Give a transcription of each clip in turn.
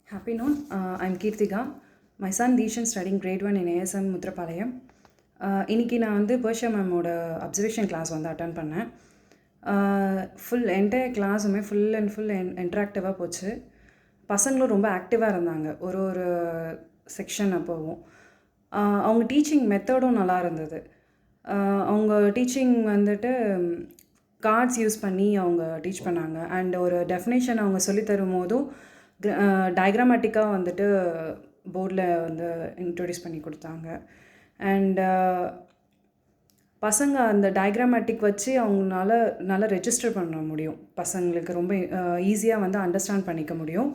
Happy noon. I'm Kirtika. My son Dishan studying grade 1 in ASM Mutrapalayam. இன்னைக்கு நான் வந்து பர்ஷா மேமோட அப்சர்வேஷன் கிளாஸ் வந்து அட்டன் பண்ணேன். ஃபுல் என்டையர் கிளாஸுமே ஃபுல் அண்ட் ஃபுல் இன்ட்ராக்டிவாக போச்சு. பசங்களும் ரொம்ப ஆக்டிவாக இருந்தாங்க ஒரு செக்ஷன் அப்போவும். அவங்க டீச்சிங் மெத்தடும் நல்லா இருந்தது. அவங்க டீச்சிங் வந்துட்டு கார்ட்ஸ் யூஸ் பண்ணி அவங்க டீச் பண்ணாங்க. அண்ட் ஒரு டெஃபினேஷன் அவங்க சொல்லித்தரும் போதும் டயக்ராமேட்டிக்காக வந்துட்டு போர்டில் வந்து இன்ட்ரொடியூஸ் பண்ணி கொடுத்தாங்க. அண்ட் பசங்க அந்த டயக்ராமேட்டிக் வச்சு அவங்களால நல்லா ரெஜிஸ்டர் பண்ண முடியும். பசங்களுக்கு ரொம்ப ஈஸியாக வந்து அண்டர்ஸ்டாண்ட் பண்ணிக்க முடியும்.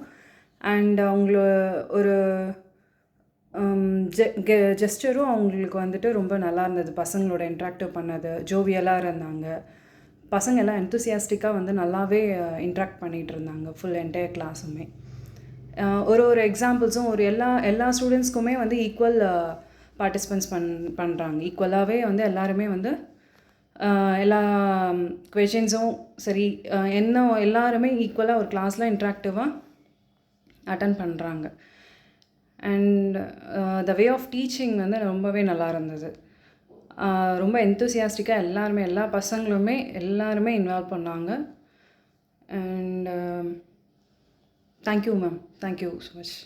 அண்ட் அவங்கள ஒரு ஜெஸ்டரும் அவங்களுக்கு வந்துட்டு ரொம்ப நல்லா இருந்தது. பசங்களோட இன்ட்ராக்டிவ் பண்ணது ஜோவியலாக இருந்தாங்க. பசங்க எல்லாம் என்தூசியாஸ்டிக்காக வந்து நல்லாவே இன்ட்ராக்ட் பண்ணிகிட்டு இருந்தாங்க ஃபுல் என்டையர் கிளாஸுமே. ஒரு எக்ஸாம்பிள்ஸும் எல்லா ஸ்டூடெண்ட்ஸ்க்குமே வந்து ஈக்குவல் பார்ட்டிசிபென்ட்ஸ் பண்ணுறாங்க. ஈக்குவலாகவே வந்து எல்லாருமே வந்து எல்லா கொஷின்ஸும் சரி எல்லாருமே ஈக்குவலாக ஒரு கிளாஸில் இன்ட்ராக்டிவாக அட்டன் பண்ணுறாங்க. And the way of teaching வந்து ரொம்பவே நல்லா இருந்தது. ரொம்ப என்தூசியாஸ்டிக்காக எல்லா பசங்களுமே எல்லாருமே இன்வால்வ் பண்ணாங்க. And thank you ma'am, thank you so much.